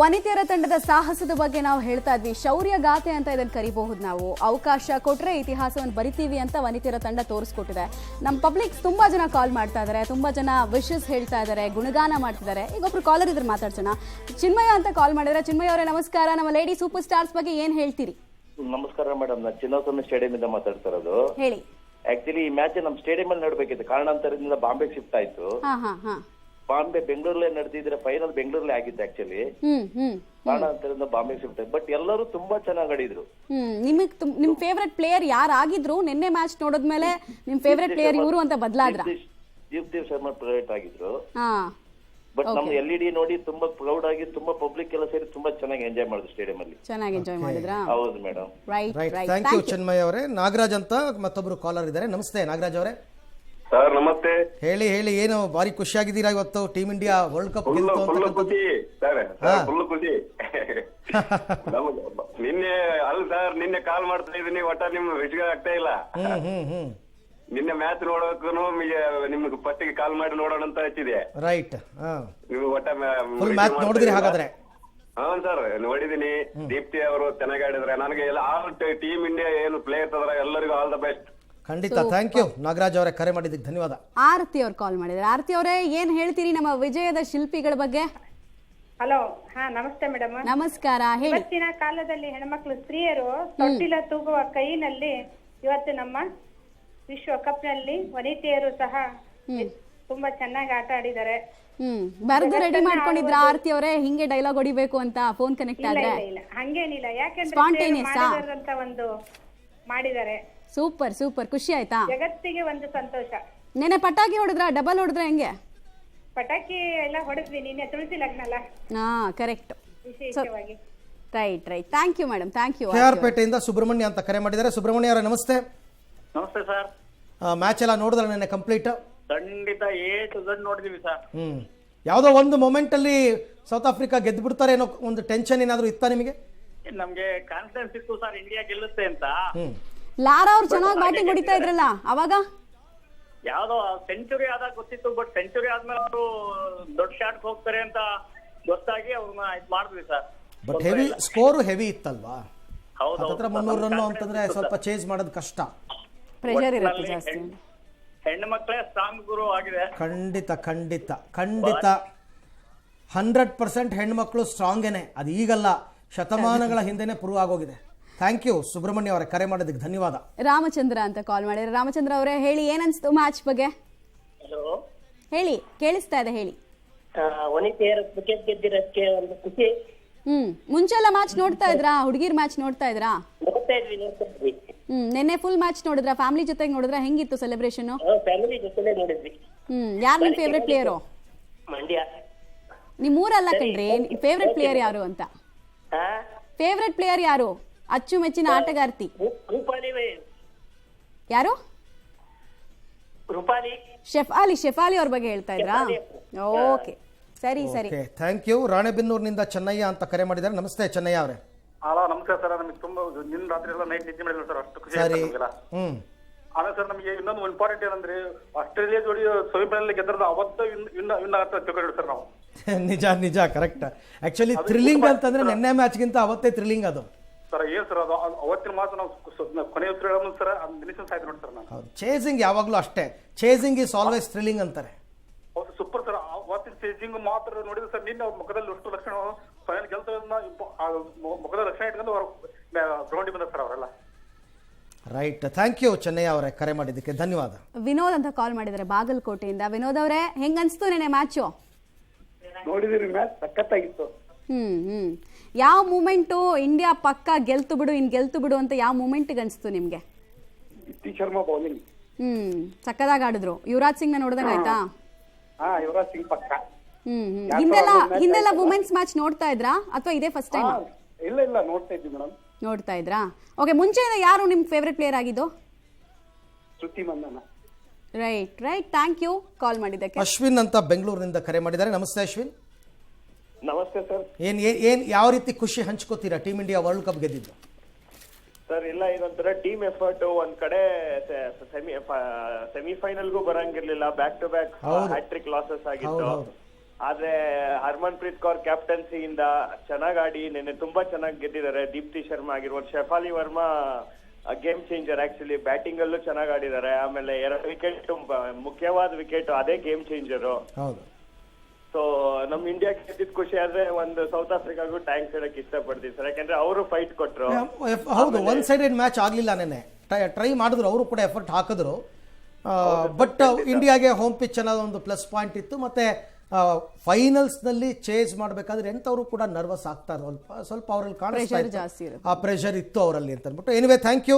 ವನಿತೆಯರ ತಂಡದ ಸಾಹಸದ ಬಗ್ಗೆ ನಾವು ಹೇಳ್ತಾ ಇದ್ವಿ. ಶೌರ್ಯ ಗಾಥೆ ಅಂತ ಇದನ್ನು ಕರಿಬಹುದು ನಾವು. ಅವಕಾಶ ಕೊಟ್ಟರೆ ಇತಿಹಾಸವನ್ನು ಬರಿತೀವಿ ಅಂತ ವನಿತೆಯರ ತಂಡ ತೋರಿಸ್ಕೊಟ್ಟಿದೆ. ನಮ್ಮ ಪಬ್ಲಿಕ್ ತುಂಬಾ ಜನ ಕಾಲ್ ಮಾಡ್ತಾ ಇದ್ದಾರೆ, ತುಂಬಾ ಜನ ವಿಶಸ್ ಹೇಳ್ತಾ ಇದ್ದಾರೆ, ಗುಣಗಾನ ಮಾಡ್ತಿದ್ದಾರೆ. ಈಗ ಒಬ್ರು ಕಾಲರ್ ಇದ್ರೆ ಮಾತಾಡ್ಸೋಣ. ಚಿನ್ಮಯ ಅಂತ ಕಾಲ್ ಮಾಡಿದ್ರೆ. ಚಿನ್ಮಯ ಅವರೇ ನಮಸ್ಕಾರ. ನಮ್ಮ ಲೇಡಿ ಸೂಪರ್ ಸ್ಟಾರ್ಸ್ ಬಗ್ಗೆ ಏನ್ ಹೇಳ್ತೀರಿ? ನಮಸ್ಕಾರ ಮೇಡಮ್, ನಾನು ಚಿನ್ನಸ್ವಾಮಿ ಸ್ಟೇಡಿಯಂ ಇಂದ ಮಾತಾಡ್ತಾ ಇರೋದು. ಹೇಳಿ. ಆಕ್ಚುಲಿ ಈ ಮ್ಯಾಚ್ ನಮ್ಮ ಸ್ಟೇಡಿಯಂ ಅಲ್ಲಿ ನಡಬೇಕಿತ್ತು, ಕಾರಣಾಂತರದಿಂದ ಬಾಂಬೆ ಶಿಫ್ಟ್ ಆಯ್ತು. ಬಾಂಬೆ ಬೆಂಗಳೂರಲ್ಲೇ ನಡೆದಿದ್ರೆ ಫೈನಲ್ ಬೆಂಗಳೂರಲ್ಲೇ ಆಗಿತ್ತು ಆಕ್ಚುಲಿ. ಕಾರಣಾಂತರದಿಂದ ಬಾಂಬೆ ಶಿಫ್ಟ್ ಆಯ್ತು. ಬಟ್ ಎಲ್ಲರೂ ತುಂಬಾ ಚೆನ್ನಾಗಿ ಆಡಿದ್ರು. ನಿಮ್ ಫೇವರೇಟ್ ಪ್ಲೇಯರ್ ಯಾರು ಆಗಿದ್ರು? ನಿನ್ನೆ ಮ್ಯಾಚ್ ನೋಡಿದ್ಮೇಲೆ ನಿಮ್ ಫೇವರೇಟ್ ಪ್ಲೇಯರ್ ಇವರು ಅಂತ ಬದಲಾದ್ರ? ದೀಪ್ತಿ ಶರ್ಮಾ ಫೇವರೇಟ್ ಆಗಿದ್ರು. ಬಟ್ ನಮ್ದು LED ನೋಡಿ ತುಂಬಾ ಪ್ರೌಡ್ ಆಗಿ ತುಂಬಾ ಪಬ್ಲಿಕ್ ಎಲ್ಲ ಸೇರಿ ತುಂಬಾ ಚೆನ್ನಾಗಿ ಎಂಜಾಯ್ ಮಾಡಿದ್ರು ಸ್ಟೇಡಿಯಂ ಅಲ್ಲಿ. ಚೆನ್ನಾಗಿ ಎಂಜಾಯ್ ಮಾಡಿದ್ರಾ? ಹೌದು ಮೇಡಮ್. ರೈಟ್. ಥ್ಯಾಂಕ್ ಯು ಚಿನ್ಮಯ ಅವರೇ. ನಾಗರಾಜ್ ಅಂತ ಮತ್ತೊಬ್ರು ಕಾಲರ್ ಇದ್ದಾರೆ. ನಮಸ್ತೆ ನಾಗರಾಜ್ ಅವರೇ. ಸರ್ ನಮಸ್ತೆ. ಹೇಳಿ ಹೇಳಿ, ಏನು ಭಾರಿ ಖುಷಿಯಾಗಿದ್ದೀರಾ ಇವತ್ತು? Team India world cup full ಖುಷಿ ಸರ್, ಫುಲ್ ಖುಷಿ. ನಿನ್ನೆ ಅಲ್ಲ ಸರ್, ನಿನ್ನೆ ಕಾಲ್ ಮಾಡ್ತಾ ಇದೀನಿ, ಒಟ್ಟ ನಿಮ್ ರಿಚ್ಗೆ ಆಗ್ತಾ ಇಲ್ಲ. ನಿನ್ನೆ ಮ್ಯಾಚ್ ನೋಡೋಕು ನಿಮ್ಗೆ ಪಟ್ಟಿಗೆ ಕಾಲ್ ಮಾಡಿ ನೋಡೋಣ ಅಂತ ಹಚ್ಚಿದೆ. ರೈಟ್. ನೀವು ಒಟ್ಟ ಫುಲ್ ಮ್ಯಾಚ್ ನೋಡಿದ್ರಿ ಹಾಗಾದ್ರೆ? ಹೌದು ಸರ್, ನೋಡಿದೀನಿ. ದೀಪ್ತಿ ಅವರು ಚೆನ್ನಾಗಿ ಆಡಿದ್ರೆ. ನನಗೆ ಎಲ್ಲ ಆಲ್ ಟೀಮ್ ಇಂಡಿಯಾ ಏನು ಪ್ಲೇಯರ್ಸ್ ಅದ್ರ ಎಲ್ಲರಿಗೂ ಆಲ್ ದ ಬೆಸ್ಟ್. ಖಂಡಿತ. ಥ್ಯಾಂಕ್ ಯು ನಾಗರಾಜ್ ಅವರೇ, ಕರೆ ಮಾಡಿದ್ದಕ್ಕೆ ಧನ್ಯವಾದ. ಆರತಿ ಅವ್ರು ಕಾಲ್ ಮಾಡಿದ್ದಾರೆ. ಆರತಿ ಅವರೇ, ಏನ್ ಹೇಳ್ತೀರಿ ನಮ್ಮ ವಿಜಯದ ಶಿಲ್ಪಿಗಳ ಬಗ್ಗೆ? ಹಲೋ, ಹಾ ನಮಸ್ತೆ ಮೇಡಮ್. ನಮಸ್ಕಾರ. ಹೇಳಿ. ಇವತ್ತಿನ ಕಾಲದಲ್ಲಿ ಹೆಣ್ಮಕ್ಳು ಸ್ತ್ರೀಯರು ತೊಟ್ಟಿಲ ತೂಗುವ ಕೈನಲ್ಲಿ ಇವತ್ತು ನಮ್ಮ ವಿಶ್ವಕಪ್ ನಲ್ಲಿ ವನಿತೆಯರು ಸಹ ತುಂಬಾ ಚೆನ್ನಾಗಿ ಆಟ ಆಡಿದ್ದಾರೆ. ಬರ್ದು ರೆಡಿ ಮಾಡ್ಕೊಂಡಿದ್ರ ಆರತಿ ಅವರೇ ಹಿಂಗೆ ಡೈಲಾಗ್ ಹೊಡಿಬೇಕು ಅಂತ ಫೋನ್ ಕನೆಕ್ಟ್ ಆದ್ರೆ? ಇಲ್ಲ, ಹಂಗೇನಿಲ್ಲ. ಯಾಕೆಂದ್ರೆ ಅಂತ ಒಂದು ಮಾಡಿದ್ದಾರೆ. Super super. ಖುಷಿ ಆಯ್ತಾ? ಜಗತ್ತಿಗೆ ಒಂದು ಸಂತೋಷ. ನೆನೆ ಪಟಾಕಿ ಹೊಡೆದ್ರ? ಡಬಲ್ ಹೊಡೆದ್ರ? ಹೆಂಗೆ? ಪಟಾಕಿ ಎಲ್ಲ ಹೊಡೆದ್ವಿ. ನಿನ್ನೆ ತುಳಸಿ ಲಗ್ನ ಅಲ್ಲ? ಹಾ, ಕರೆಕ್ಟ್. ವಿಶೇಷವಾಗಿ right. Thank you madam. Thank you. KR ಪೇಟೆಯಿಂದ ಸುಬ್ರಹ್ಮಣ್ಯ ಅಂತ ಕರೆ ಮಾಡಿದ್ದಾರೆ. ಸುಬ್ರಹ್ಮಣ್ಯ ಅವರೇ ನಮಸ್ತೆ. ನಮಸ್ತೆ ಸರ್. ಮ್ಯಾಚ್ ಎಲ್ಲ ನೋಡಿದ್ರೆ ನೆನ್ನೆ ಕಂಪ್ಲೀಟ್? ಖಂಡಿತ ನೋಡಿದೀವಿ ಸರ್. ಯಾವ್ದೋ ಒಂದು ಮೊಮೆಂಟ್ ಅಲ್ಲಿ ಸೌತ್ ಆಫ್ರಿಕಾ ಗೆದ್ದು ಬಿಡ್ತಾರೆ ಅನ್ನೋ ಒಂದು ಟೆನ್ಷನ್ ಏನಾದ್ರು ಇತ್ತಾ ನಿಮಗೆ? ನಮ್ಗೆ ಕಾನ್ಫಿಡೆನ್ಸ್ ಇತ್ತು ಸರ್ ಇಂಡಿಯಾ ಗೆಲ್ಲುತ್ತೆ ಅಂತ. ಲಾರಾ ಅವ್ರು ಚೆನ್ನಾಗಿ ಬ್ಯಾಟಿಂಗ್ ಹೊಡಿತಾ ಇದ್ರಲ್ಲ ಅವಾಗ? ಯಾವ್ದೋ ಸೆಂಚುರಿ ಆದಾಗ ಗೊತ್ತಿತ್ತು, ಬಟ್ ಸೆಂಚುರಿ ಆದ್ಮೇಲೆ ಅವರು ದೊಡ್ಡ ಶಾಟ್ ಹೋಗ್ತಾರೆ ಅಂತ ಗೊತ್ತಾಗಿ ಅವ್ರನ್ನ ಇದು ಮಾಡಿದ್ವಿ sir. But heavy score heavy ಇತ್ತಲ್ವಾ? ಹೌದು. 300 ರನ್ ಅಂತಂದ್ರೆ ಸ್ವಲ್ಪ ಚೇಸ್ ಮಾಡೋದು ಕಷ್ಟ. ಪ್ರೆಷರ್ ಇರುತ್ತೆ ಜಾಸ್ತಿ. ಹೆಣ್ಣು ಮಕ್ಕಳೇ ಸ್ಟ್ರಾಂಗ್ ಗುರು ಆಗಿದೆ. ಖಂಡಿತ ಖಂಡಿತ ಖಂಡಿತ. 100% ಹೆಣ್ಮಕ್ಳು ಸ್ಟ್ರಾಂಗೇನೆ. ಅದು ಈಗಲ್ಲ, ಶತಮಾನಗಳ ಹಿಂದೆನೆ ಪ್ರೂವ್ ಆಗೋಗಿದೆ. ಥ್ಯಾಂಕ್ ಯು ಸುಬ್ರಹ್ಮಣ್ಯ ಅವರೇ, ಕರೆ ಮಾಡೋದಕ್ಕೆ ಧನ್ಯವಾದ. ರಾಮಚಂದ್ರ ಅಂತ ಕಾಲ್ ಮಾಡಿದ್ರೆ. ರಾಮಚಂದ್ರ ಅವರೇ, ಹೇಳಿ, ಏನನ್ಸ್ತು ಮ್ಯಾಚ್ ಬಗ್ಗೆ? ಹೇಳಿ, ಕೇಳಿಸ್ತಾ ಇದೆ, ಹೇಳಿ. ವನಿತೆಯರ ಕ್ರಿಕೆಟ್ ಗೆದ್ದಿರೋದಕ್ಕೆ ಒಂದು ಖುಷಿ. ಮುಂಚೆ ಎಲ್ಲ ಮ್ಯಾಚ್ ನೋಡ್ತಾ ಇದ್ರಾ? ಹುಡುಗಿರ್ ಮ್ಯಾಚ್ ನೋಡ್ತಾ ಇದ್ರಾ? ನೋಡ್ತಾ ಇದ್ವಿ. ನಿನ್ನೆ ಫುಲ್ ಮ್ಯಾಚ್ ನೋಡಿದ್ರಾ? ಫ್ಯಾಮಿಲಿ ಜೊತೆಗೆ ನೋಡಿದ್ರಾ? ಹೆಂಗಿತ್ತು ಸೆಲೆಬ್ರೇಷನ್? ಫ್ಯಾಮಿಲಿ ಜೊತೆಲೇ ನೋಡಿದ್ವಿ. ಯಾರು ನಿಮ್ ಫೇವ್ರೆಟ್ ಪ್ಲೇಯರು? ಮಂಡ್ಯ. ನಿಮ್ ಊರಲ್ಲ ಕಣ್ರಿ, ಫೇವ್ರೆಟ್ ಪ್ಲೇಯರ್ ಯಾರು ಅಂತ? ಫೇವ್ರೆಟ್ ಪ್ಲೇಯರ್ ಯಾರು? ಅಚ್ಚುಮೆಚ್ಚಿನ ಆಟಗಾರ್ತಿ ಯಾರು? ಶೆಫಾಲಿ ಅವ್ರ ಬಗ್ಗೆ ಹೇಳ್ತಾ ಇದ್ರಾ? ಓಕೆ, ಸರಿ ಸರಿ. Thank you. ರಾಣೆಬೆನ್ನೂರಿನಿಂದ ಚೆನ್ನಯ್ಯ ಅಂತ ಕರೆ ಮಾಡಿದ್ದಾರೆ. ನಮಸ್ತೆ ಚೆನ್ನಯ್ಯ ಅವರೇ. ಹಲೋ, ನಮಸ್ಕಾರ ಸರ್. ನಮಗೆ ತುಂಬಾ ನಿನ್ನ ರಾತ್ರಿ ಎಲ್ಲ ನೈಟ್ ನಿದ್ದೆ ಮಾಡಿಲ್ಲ ಸರ್, ಅಷ್ಟು ಖುಷಿ ಆಯ್ತು. ಆಮೇಲೆ ಸರ್, ನಮಗೆ ಇನ್ನೊಂದು ಇಂಪಾರ್ಟೆಂಟ್ ಏನಂದ್ರೆ ಆಸ್ಟ್ರೇಲಿಯಾ ಜೋಡಿ ಸೆಮಿಫೈನಲ್ ಗೆದ್ರದ ಅವತ್ತು ವಿನ್ ಆಗ್ತಾ ತಿಳ್ಕೊಂಡಿವಿ ಸರ್ ನಾವು. ನಿಜ ನಿಜ, ಕರೆಕ್ಟ್. ಆಕ್ಚುಲಿ ಥ್ರಿಲ್ಲಿಂಗ್ ಅಂತಂದ್ರೆ ನಿನ್ನೆ ಮ್ಯಾಚ್ ಗಿಂತ ಅವತ್ತೇ ಥ್ರಿಲ್ಲಿಂಗ್ ಅದು ಸರ್. ಏನ್ ಸರ್ ಅದು ಅವತ್ತಿನ ಮಾತ್ರ ನಾವು ಕೊನೆಯ ಸರ್ ನಿಮಿಷ ಸಾಯ್ತು ನೋಡಿ ಸರ್. ನಾನು ಚೇಸಿಂಗ್ ಯಾವಾಗ್ಲೂ ಅಷ್ಟೇ, ಚೇಸಿಂಗ್ ಇಸ್ ಆಲ್ವೇಸ್ ಥ್ರಿಲ್ಲಿಂಗ್ ಅಂತಾರೆ. ಹೌದು, ಸೂಪರ್ ಸರ್. ಅವತ್ತಿನ ಚೇಸಿಂಗ್ ಮಾತ್ರ ನೋಡಿದ್ರೆ ಸರ್, ನಿನ್ನೆ ಅವ್ರ ಮುಖದಲ್ಲಿ ಅಷ್ಟು ಲಕ್ಷಣ ಫೈನಲ್ ಗೆಲ್ತದನ್ನ ಮುಖದ ಲಕ್ಷಣ ಇಟ್ಕೊಂಡು ಅವರು ಗ್ರೌಂಡಿಗೆ ಬಂದ ಸರ್ ಅವರೆಲ್ಲ. ರೈಟ್. ಥ್ಯಾಂಕ್ ಯು ಚೆನ್ನಯ್ಯ ಅವರೇ, ಕರೆ ಮಾಡಿದ್ದಕ್ಕೆ ಧನ್ಯವಾದ. ವಿನೋದ್ ಅಂತ ಕಾಲ್ ಮಾಡಿದ್ದಾರೆ ಬಾಗಲಕೋಟೆಯಿಂದ. ವಿನೋದ್ ಅವರೇ, ಹೆಂಗ್ ಅನ್ಸ್ತು ನೆನೆ ಮ್ಯಾಚು? ನೋಡಿದಿರಿ ಮ್ಯಾಚ್ ಸಖತ್ತಾಗಿತ್ತು. ಯಾವ ಮೂಮೆಂಟು ಇಂಡಿಯಾ ಪಕ್ಕ ಗೆಲ್ತು ಬಿಡು ಅಂತ ಯಾವ ಮೂಮೆಂಟ್ ಅನ್ಸ್ತು ನಿಮ್ಗೆ? ದೀಪ್ತಿ ಶರ್ಮಾ ಬೌಲಿಂಗ್ ಸಕ್ಕದಾಗಿ ಆಡಿದ್ರು. ಯುವರಾಜ್ ಸಿಂಗ್ ನ ನೋಡಿದಾಗ ಆಯ್ತಾ? ಯುವರಾಜ್ ಸಿಂಗ್ ಪಕ್ಕ. ಹಿಂದೆಲ್ಲ ವುಮೆನ್ಸ್ ಮ್ಯಾಚ್ ನೋಡ್ತಾ ಇದ್ರಾ ಅಥವಾ ಇದೇ ಫಸ್ಟ್ ಟೈಮ್? ಇಲ್ಲ ನೋಡ್ತಾ ಇದ್ವಿ ಮೇಡಮ್. ನೋಡ್ತಾ ಇದ್ರಾ? ಓಕೆ. ಮುಂಚೆ ಯಾರು ನಿಮ್ ಫೇವ್ರೆಟ್ ಪ್ಲೇಯರ್ ಆಗಿದ್ದು? ಶ್ರುತಿ Mandhana. Right. Thank you call ಮಾಡಿದ್ದಕ್ಕೆ. ಅಶ್ವಿನ್ ಅಂತ ಬೆಂಗಳೂರಿನಿಂದ ಕರೆ ಮಾಡಿದ್ದಾರೆ. ನಮಸ್ತೆ ಅಶ್ವಿನ್. ನಮಸ್ತೆ ಸರ್. ಏನ್ ಯಾವ ರೀತಿ ಖುಷಿ ಹಂಚ್ಕೋತೀರಾ ಟೀಮ್ ಇಂಡಿಯಾ ವರ್ಲ್ಡ್ ಕಪ್ ಗೆದ್ದಿದ್ದು? ಸರ್, ಇಲ್ಲ, ಇದೊಂಥರ ಟೀಮ್ ಎಫರ್ಟ್. ಒಂದ್ ಕಡೆ ಸೆಮಿಫೈನಲ್ಗೂ ಬರಂಗಿರ್ಲಿಲ್ಲ, back to back hattrick losses ಆಗಿತ್ತು. ಆದ್ರೆ ಹರ್ಮನ್ ಪ್ರೀತ್ ಕೌರ್ ಕ್ಯಾಪ್ಟನ್ಸಿಯಿಂದ ಚೆನ್ನಾಗಿ ಆಡಿ ನಿನ್ನೆ ತುಂಬಾ ಚೆನ್ನಾಗಿ ಗೆದ್ದಿದ್ದಾರೆ. ದೀಪ್ತಿ ಶರ್ಮಾ ಆಗಿರ್ಬೋದು, Shafali Verma game changer actually, batting ಅಲ್ಲೂ ಚೆನ್ನಾಗಿ ಆಡಿದ್ದಾರೆ. ಆಮೇಲೆ 2 ವಿಕೆಟ್ ಮುಖ್ಯವಾದ ವಿಕೆಟ್ ಅದೇ ಗೇಮ್ ಚೇಂಜರು. ಹೌದು. ಸೊ ನಮ್ ಇಂಡಿಯಾ ಗೆದ್ದಿದ್ ಖುಷಿ ಆದ್ರೆ ಒಂದು ಸೌತ್ ಆಫ್ರಿಕಾಗೂ ಟ್ಯಾಂಕ್ಸ್ ಹೇಳಕ್ ಇಷ್ಟಪಡ್ತೀವಿ ಸರ್, ಯಾಕಂದ್ರೆ ಅವರು ಫೈಟ್ ಕೊಟ್ರು. ಹೌದು, ಒನ್ ಸೈಡೆಡ್ ಮ್ಯಾಚ್ ಆಗಲಿಲ್ಲ ನೆನ್ನೆ. ಟ್ರೈ ಮಾಡಿದ್ರು, ಅವರು ಕೂಡ ಎಫರ್ಟ್ ಹಾಕಿದ್ರು. ಬಟ್ ಇಂಡಿಯಾಗೆ ಹೋಮ್ ಪಿಚ್ ಅನ್ನೋದು ಒಂದು ಪ್ಲಸ್ ಪಾಯಿಂಟ್ ಇತ್ತು. ಮತ್ತೆ ಫೈನಲ್ಸ್ನಲ್ಲಿ ಚೇಸ್ ಮಾಡಬೇಕಾದ್ರೆ ಎಂಥವರು ಕೂಡ ನರ್ವಸ್ ಆಗ್ತಾರೆ, ಸ್ವಲ್ಪ ಅವರಲ್ಲಿ ಕಾಣಿಸ್ತಾ ಇತ್ತು, ಆ ಪ್ರೆಷರ್ ಇತ್ತು ಅವರಲ್ಲಿ ಅಂತ ಅಂದ್ಬಿಟ್ಟು. Anyway thank you.